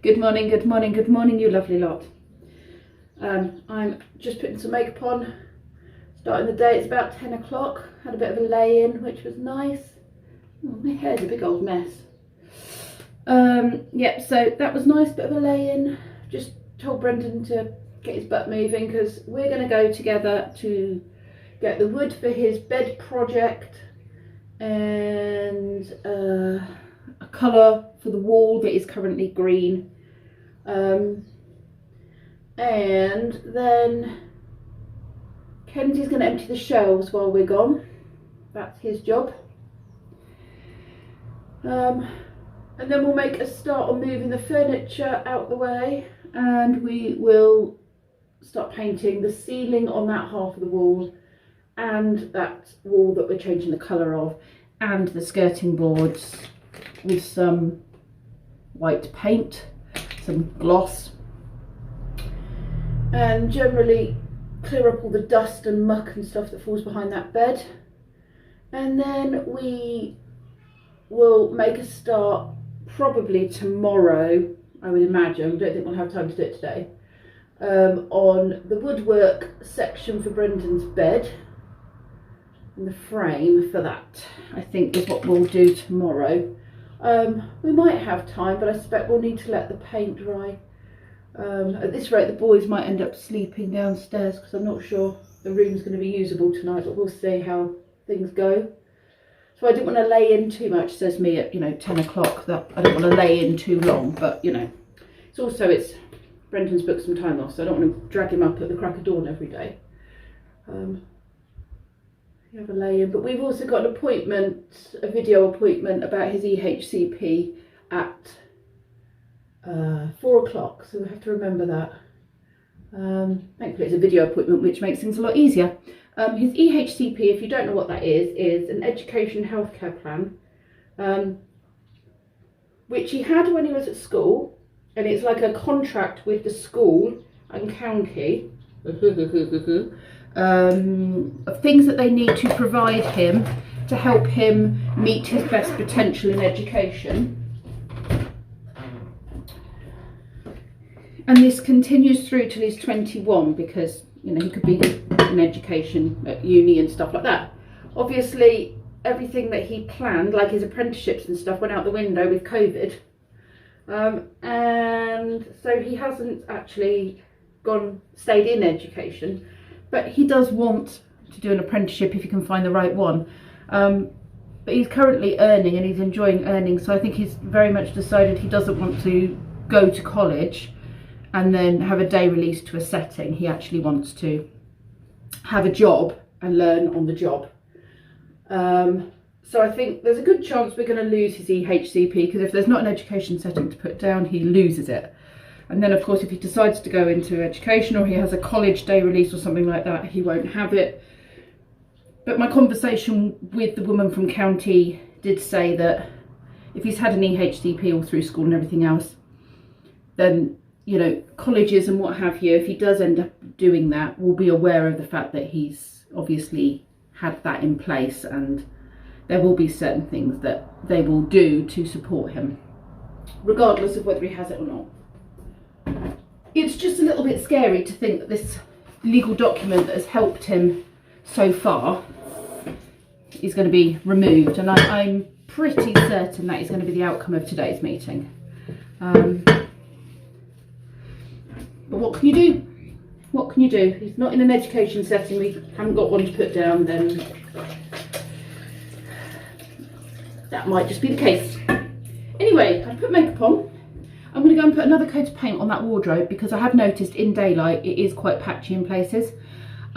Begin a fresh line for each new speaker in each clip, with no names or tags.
Good morning, good morning, good morning, you lovely lot. I'm just putting some makeup on, starting the day. It's about 10 o'clock. Had a bit of a lay-in, which was nice. Oh, my hair's a big old mess. Yeah, so that was nice, bit of a lay-in. Just told Brendan to get his butt moving because we're going to go together to get the wood for his bed project and a colour for the wall that is currently green. And then Kenzie's going to empty the shelves while we're gone. That's his job. And then we'll make a start on moving the furniture out the way, and we will start painting the ceiling on that half of the wall and that wall that we're changing the colour of, and the skirting boards with some white paint, some gloss, and generally clear up all the dust and muck and stuff that falls behind that bed. And then we will make a start probably tomorrow, I would imagine. I don't think we'll have time to do it today. On the woodwork section for Brendan's bed, and the frame for that, I think, is what we'll do tomorrow. We might have time, but I suspect we'll need to let the paint dry. At this rate, the boys might end up sleeping downstairs because I'm not sure the room's going to be usable tonight, but we'll see how things go. So I didn't want to lay in too much, says me at 10 o'clock, that I don't want to lay in too long, but it's Brendan's booked some time off, so I don't want to drag him up at the crack of dawn every day. You have a lay in, but we've also got an appointment, a video appointment about his EHCP at 4 o'clock, so we have to remember that. Thankfully it's a video appointment, which makes things a lot easier. His EHCP, if you don't know what that is an education healthcare plan, which he had when he was at school, and it's like a contract with the school and county of things that they need to provide him to help him meet his best potential in education. And this continues through till he's 21 because he could be in education at uni and stuff like that. Obviously everything that he planned, like his apprenticeships and stuff, went out the window with COVID, and so he hasn't actually stayed in education, but he does want to do an apprenticeship if he can find the right one. But he's currently earning and he's enjoying earning, so I think he's very much decided he doesn't want to go to college and then have a day release to a setting. He actually wants to have a job and learn on the job. So I think there's a good chance we're going to lose his EHCP, because if there's not an education setting to put down, he loses it. And then of course if he decides to go into education, or he has a college day release or something like that, he won't have it. But my conversation with the woman from county did say that if he's had an EHCP all through school and everything else, then colleges and what have you, if he does end up doing that, will be aware of the fact that he's obviously had that in place, and there will be certain things that they will do to support him, regardless of whether he has it or not. It's just a little bit scary to think that this legal document that has helped him so far is going to be removed, and I'm pretty certain that is going to be the outcome of today's meeting. But what can you do? What can you do? He's not in an education setting, we haven't got one to put down, then that might just be the case. Anyway, I've put makeup on. I'm going to go and put another coat of paint on that wardrobe because I have noticed in daylight it is quite patchy in places.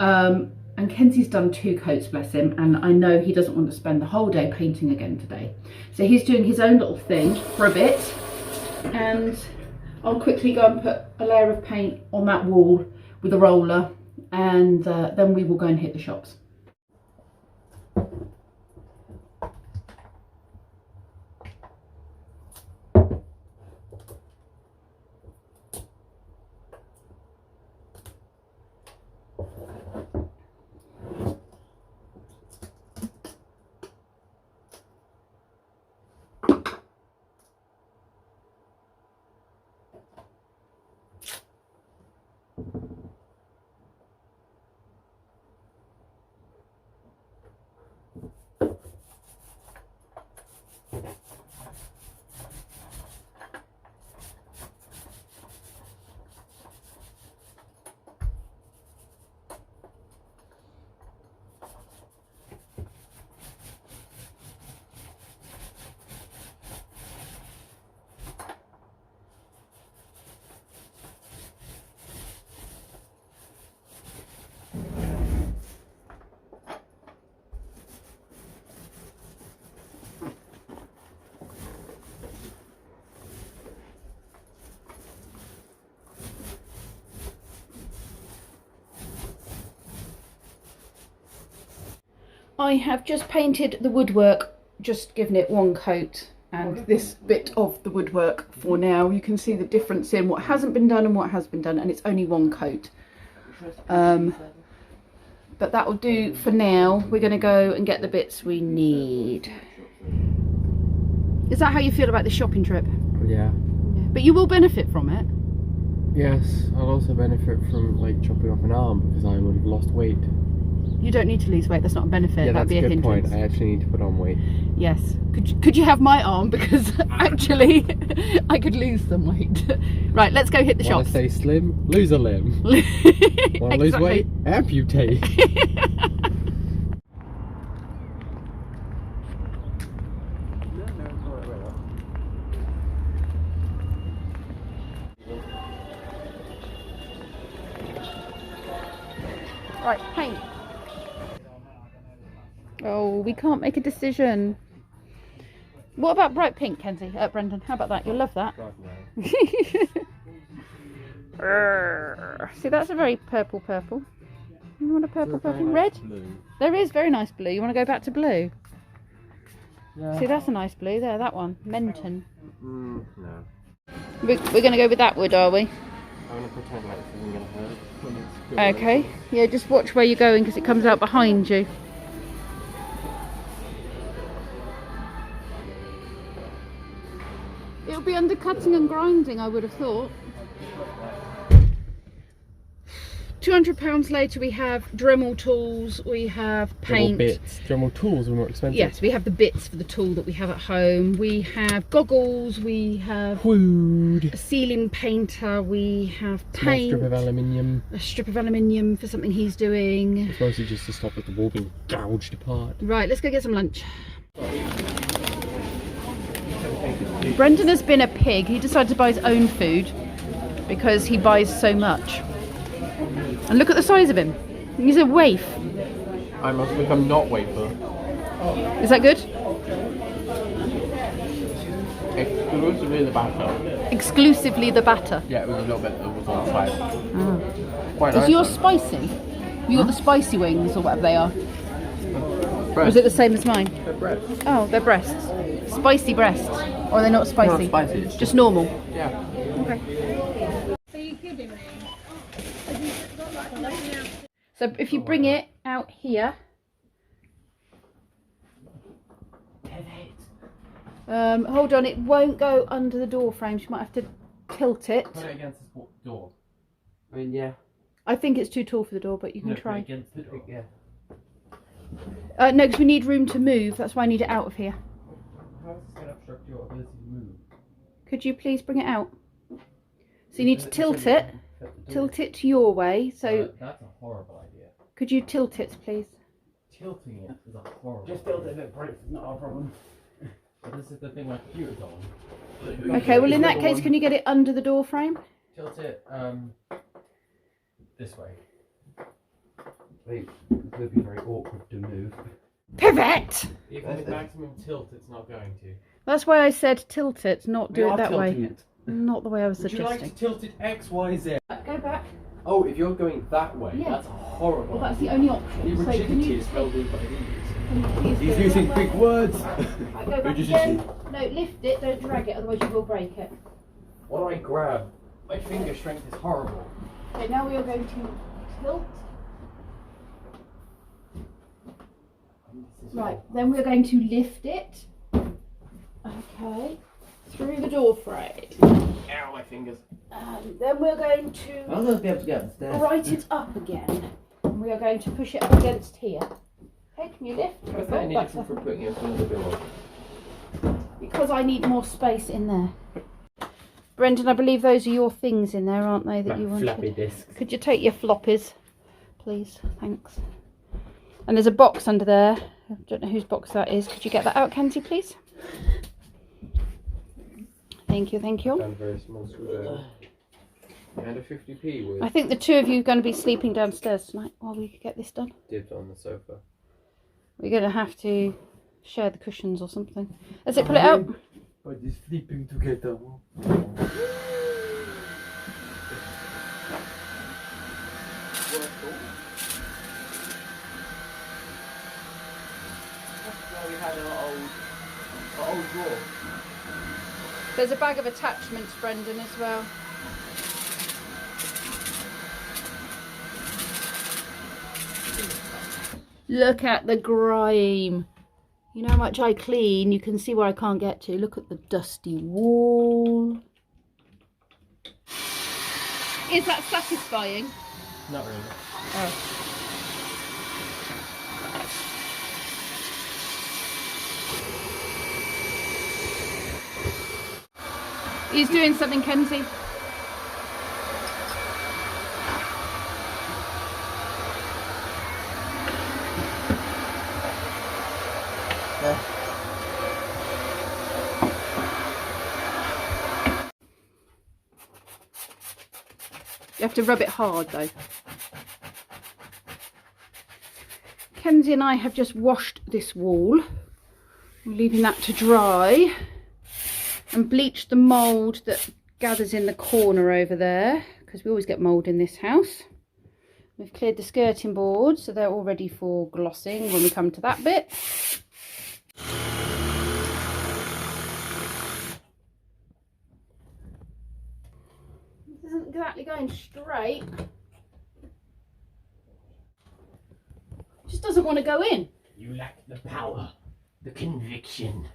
And Kenzie's done 2 coats, bless him, and I know he doesn't want to spend the whole day painting again today. So he's doing his own little thing for a bit, and I'll quickly go and put a layer of paint on that wall with a roller, and then we will go and hit the shops. I have just painted the woodwork, just given it one coat, and this bit of the woodwork for now. You can see the difference in what hasn't been done and what has been done, and it's only one coat. But that will do for now. We're going to go and get the bits we need. Is that how you feel about the shopping trip?
Yeah.
But you will benefit from it.
Yes, I'll also benefit from like chopping off an arm because I would have lost weight.
You don't need to lose weight, that's not a benefit,
Yeah,
that'd be a hindrance.
That's a good point. I actually need to put on weight.
Yes. Could you have my arm? Because actually I could lose some weight. Right, let's go hit the shops.
Wanna stay slim? Lose a limb. Wanna lose weight? Amputate.
Right, paint. Oh, we can't make a decision. What about bright pink, Kenzie? Brendan, how about that? You'll love that. See, that's a very purple. You want a purple? Red?
Blue.
There is very nice blue. You want to go back to blue?
Yeah.
See, that's a nice blue there, that one. Menton.
No.
We're going to go with that wood, are we?
I'm going to pretend like this isn't going to hurt. When it's
Okay. Yeah, just watch where you're going because it comes out behind you. It'll be under cutting and grinding, I would have thought. £200 later, we have Dremel tools, we have paint.
Dremel bits. Dremel tools are more expensive.
Yes, we have the bits for the tool that we have at home. We have goggles, we have
food,
a ceiling painter, we have paint.
Strip of aluminium.
A strip of aluminium for something he's doing.
It's mostly just to stop the wall being gouged apart.
Right, let's go get some lunch. Brendan has been a pig. He decided to buy his own food because he buys so much. And look at the size of him. He's a waif.
I must become not wafer.
Is that good?
Exclusively the batter.
Exclusively the batter.
Yeah, it was a little bit that was on the side.
Oh.
Quite
Is
nice.
yours spicy? You got the spicy wings or whatever they are? Or is it the same as mine?
They're breasts.
Oh, they're breasts. Spicy breasts. Or are they not spicy?
Not spicy. It's
just normal?
Yeah.
Okay. So if you bring it out here, hold on, it won't go under the door frame. She might have to tilt it.
Put it against the door. I mean, yeah.
I think it's too tall for the door, but you can try.
Put it against the door. Yeah.
No, because we need room to move. That's why I need it out of here.
How is this going to obstruct your ability to move?
Could you please bring it out? So you need to tilt it. Tilt it your way. So
that's a horrible idea.
Could you tilt it, please?
Tilting it is a horrible.
Just tilt it a bit, it's not our problem.
But this is the thing my computer's on.
Okay, well in that case, can you get it under the door frame?
Tilt it this way.
Wait, it's going to be very awkward to move.
Pivot!
Even with maximum tilt, it's not going to.
That's why I said tilt it, not do it that way.
It.
Not the way I was
Would
suggesting.
you like to tilt it X, Y, Z?
Go back.
Oh, if you're going that way,
Yeah.
that's horrible.
Well, that's the only option.
The
So can
rigidity
you
is probably what it is.
can you please
He's
go
using
that way?
big words.
Right, go back again. No, lift it, don't drag it, otherwise you will break it.
What do I grab? My finger strength is horrible.
Okay, now we are going to tilt. Right, then we're going to lift it. Okay, through the door frame.
Ow, my fingers.
And then we're going to
I'm going to be able to get upstairs.
right it up again. And we are going to push it up against here. Hey, can you lift?
What's that any different from putting it in front of the door?
Because I need more space in there. Brendan, I believe those are your things in there, aren't they, that you wanted?
Floppy disk.
Could you take your floppies, please? Thanks. And there's a box under there. I don't know whose box that is. Could you get that out, Kenzie, please? Thank you, thank you.
And a very small screwdriver. And a 50p with
I think the two of you are going to be sleeping downstairs tonight while we get this done.
dibs on the sofa.
We're going to have to share the cushions or something. Let's pull it out.
But they're sleeping together.
We had our old drawer.
There's a bag of attachments, Brendan, as well. Look at the grime. You know how much I clean, you can see where I can't get to. Look at the dusty wall. Is that satisfying?
Not really.
Oh. He's doing something, Kenzie. You have to rub it hard though. Kenzie and I have just washed this wall. We're leaving that to dry. And bleached the mould that gathers in the corner over there, because we always get mould in this house. We've cleared the skirting board, so they're all ready for glossing when we come to that bit. This isn't exactly going straight. It just doesn't want to go in.
You lack the power, the conviction,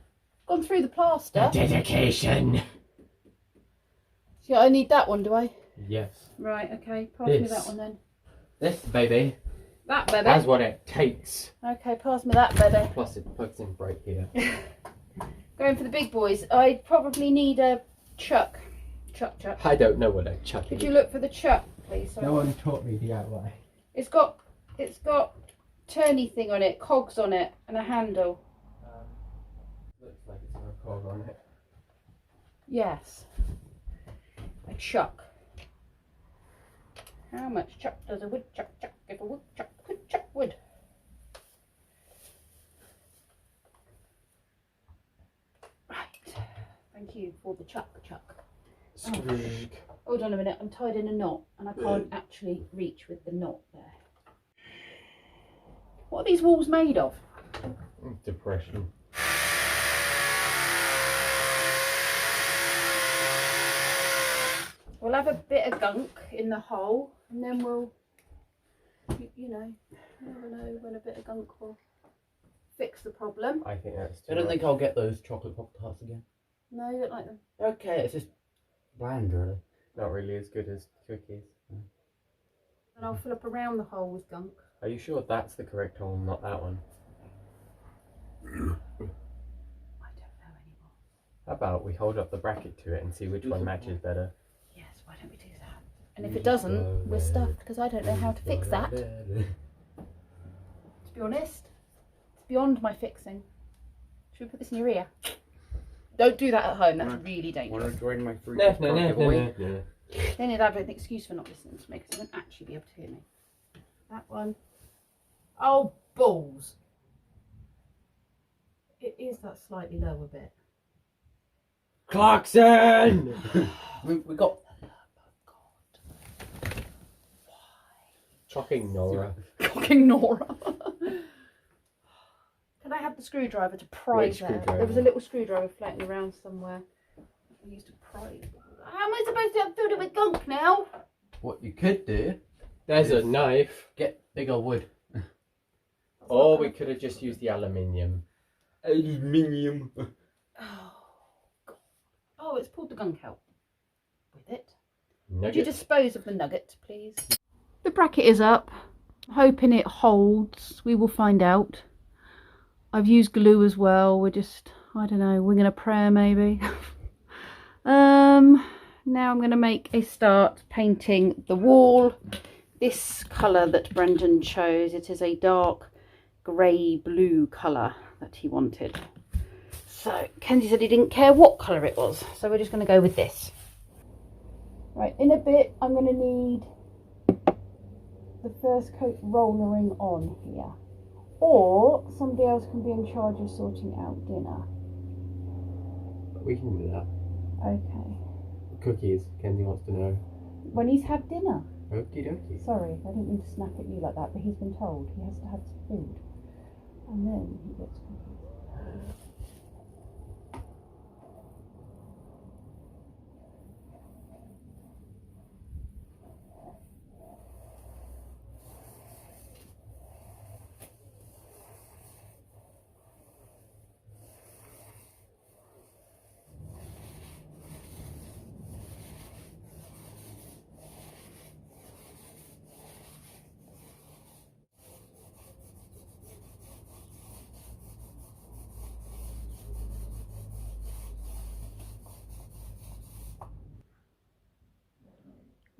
Gone through the plaster.
the dedication.
Yeah, I need that one, do I?
Yes.
Right, okay. Pass me
This.
that one then.
This baby,
That baby.
that's what it takes.
Okay, pass me that baby.
Plus it plugs in right here.
Going for the big boys. I probably need a chuck. Chuck.
I don't know what a chuck
Could
is.
you look for the chuck, please? Sorry.
No one taught me DIY.
It's got turny thing on it, cogs on it, and a handle.
Looks like it's got a cog on it.
Yes. A chuck. How much chuck does a woodchuck chuck if a woodchuck could chuck wood? Right. Thank you for the chuck.
Squeak.
Hold on a minute, I'm tied in a knot and I can't actually reach with the knot there. What are these walls made of?
Depression.
We'll have a bit of gunk in the hole and then we'll, you know, you never know when a bit of gunk will fix the problem.
I think that's too
I don't
much.
think I'll get those chocolate pop tarts again.
No, you don't like them.
Okay, it's just bland, really.
Not really as good as cookies.
And I'll fill up around the hole with gunk.
Are you sure that's the correct hole, not that one?
I don't know anymore.
How about we hold up the bracket to it and see which one matches better?
Yes, why don't we do that? And if it doesn't, we're stuffed because I don't know how to fix that. To be honest, it's beyond my fixing. Should we put this in your ear? Don't do that at home, that's really dangerous.
Want to join my free
No.
Then you'd have an excuse for not listening to me because you won't actually be able to hear me. That one. Oh, balls. It is that slightly lower bit.
Clarkson!
we got...
Shocking, Nora.
Cocking Nora. Can I have the screwdriver to pry
Which
there?
screwdriver?
There was a little screwdriver floating around somewhere. I used to pry. How am I supposed to have filled it with gunk now?
What you could do,
There's a knife.
get bigger wood.
Or we could have just used the aluminium.
Oh, God. Oh, it's pulled the gunk out with it. Would you dispose of the nugget, please? The bracket is up. I'm hoping it holds. We will find out. I've used glue as well. We're just, I don't know, winging a prayer maybe. Now I'm going to make a start painting the wall. This colour that Brendan chose, it is a dark grey blue colour that he wanted. So Kenzie said he didn't care what colour it was, so we're just going to go with this. Right, in a bit I'm going to need the first coat rollering on here, or somebody else can be in charge of sorting out dinner.
We can do that.
Okay.
Cookies, Kenzie wants to know.
When he's had dinner.
Okie dokie.
Sorry, I didn't mean to snap at you like that, but he's been told he has to have some food. And then he gets cookies.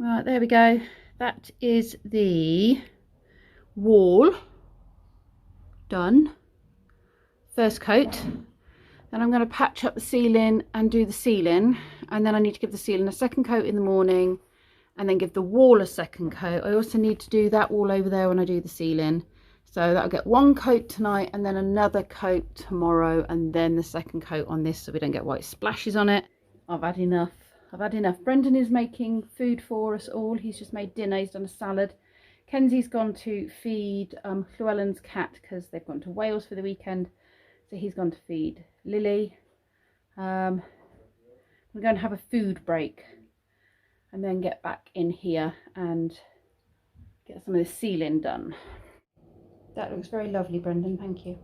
Right, there we go. That is the wall done. First coat. Then I'm going to patch up the ceiling and do the ceiling. And then I need to give the ceiling a second coat in the morning and then give the wall a second coat. I also need to do that wall over there when I do the ceiling. So that'll get one coat tonight and then another coat tomorrow and then the second coat on this so we don't get white splashes on it. I've had enough. I've had enough. Brendan is making food for us all. He's just made dinner. He's done a salad. Kenzie's gone to feed Llewellyn's cat because they've gone to Wales for the weekend. So he's gone to feed Lily. We're going to have a food break and then get back in here and get some of the ceiling done. That looks very lovely, Brendan. Thank you.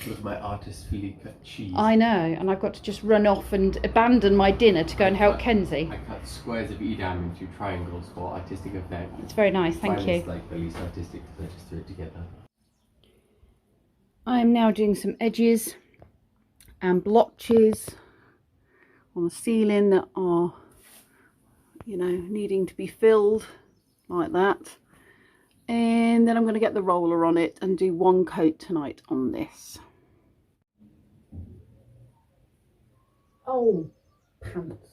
With my artistfully cut cheese.
I know, and I've got to just run off and abandon my dinner to go and help Kenzie.
I cut squares of Edam into triangles for artistic effect.
It's very nice, thank you.
It's like the least artistic because I just threw it together.
I am now doing some edges and blotches on the ceiling that are, you know, needing to be filled like that. And then I'm going to get the roller on it and do one coat tonight on this. Oh, pants.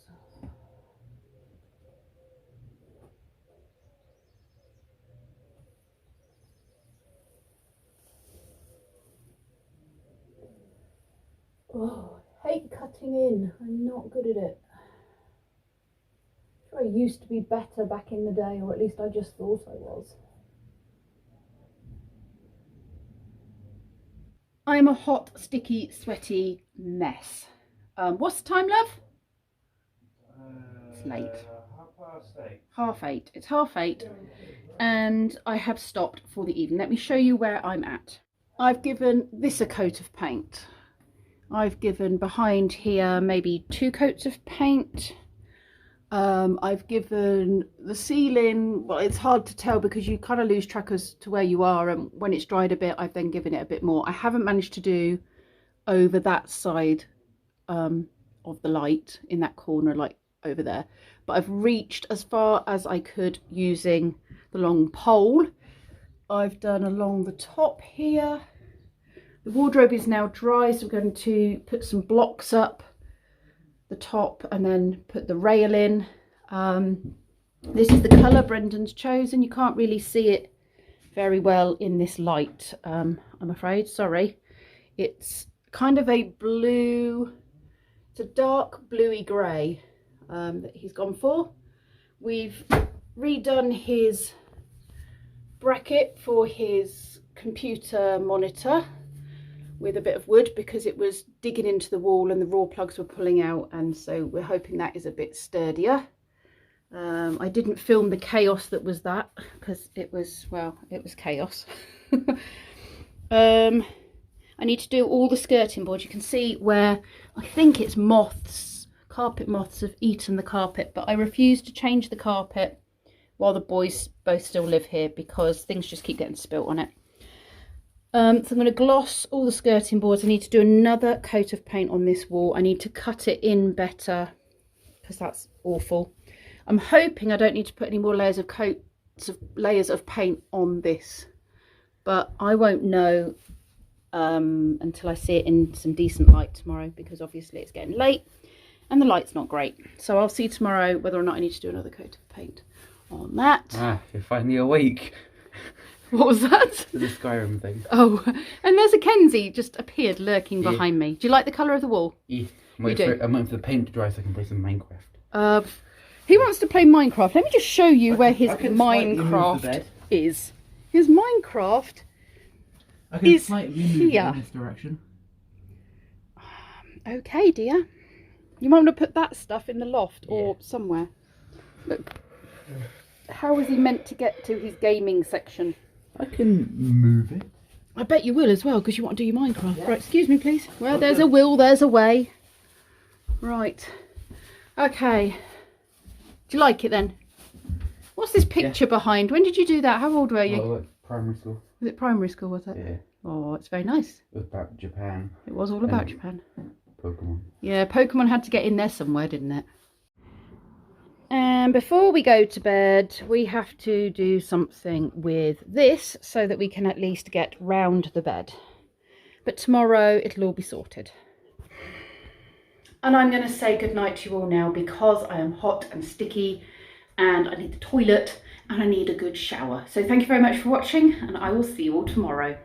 Oh, I hate cutting in. I'm not good at it. I used to be better back in the day, or at least I just thought I was. I'm a hot, sticky, sweaty mess. What's the time, love? It's late. 8:30. 8:30. It's 8:30 and I have stopped for the evening. Let me show you where I'm at. I've given this a coat of paint. I've given behind here maybe 2 coats of paint. I've given the ceiling, well, it's hard to tell because you kind of lose track as to where you are, and when it's dried a bit I've then given it a bit more. I haven't managed to do over that side of the light in that corner, like over there, but I've reached as far as I could using the long pole. I've done along the top here. The wardrobe is now dry, so we're going to put some blocks up the top and then put the rail in. This is the colour Brendan's chosen. You can't really see it very well in this light, I'm afraid, sorry. It's kind of a blue, it's a dark bluey grey that he's gone for. We've redone his bracket for his computer monitor with a bit of wood because it was digging into the wall and the raw plugs were pulling out, and so we're hoping that is a bit sturdier. I didn't film the chaos that was that because it was, well, it was chaos. I need to do all the skirting boards. You can see where I think it's moths carpet moths have eaten the carpet, but I refuse to change the carpet while the boys both still live here because things just keep getting spilt on it. So I'm going to gloss all the skirting boards. I need to do another coat of paint on this wall. I need to cut it in better because that's awful. I'm hoping I don't need to put any more layers of paint on this, but I won't know until I see it in some decent light tomorrow, because obviously it's getting late and the light's not great. So I'll see tomorrow whether or not I need to do another coat of paint on that.
Ah, you're finally awake.
What was that?
The Skyrim thing.
Oh, and there's a Kenzie just appeared lurking behind me. Do you like the colour of the wall?
Yeah. I'm
You do?
waiting for the paint to dry so I can play some Minecraft.
He wants to play Minecraft. Let me just show you where his
I can slightly move the
Minecraft
bed.
is. His Minecraft
I can
is
slightly move
here.
in this direction.
Okay, dear. You might want to put that stuff in the loft or somewhere. Look, how is he meant to get to his gaming section?
I can move it.
I bet you will as well, because you want to do your Minecraft. Yeah. Right, excuse me, please. Well, there's a will, there's a way. Right. Okay. Do you like it then? What's this picture behind? When did you do that? How old were you?
Oh, primary school.
Was it primary school, was it?
Yeah.
Oh, it's very nice.
It was about Japan.
It was all about Japan.
Pokemon.
Yeah, Pokemon had to get in there somewhere, didn't it? And before we go to bed, we have to do something with this so that we can at least get round the bed. But tomorrow it'll all be sorted. And I'm going to say goodnight to you all now because I am hot and sticky and I need the toilet and I need a good shower. So thank you very much for watching and I will see you all tomorrow.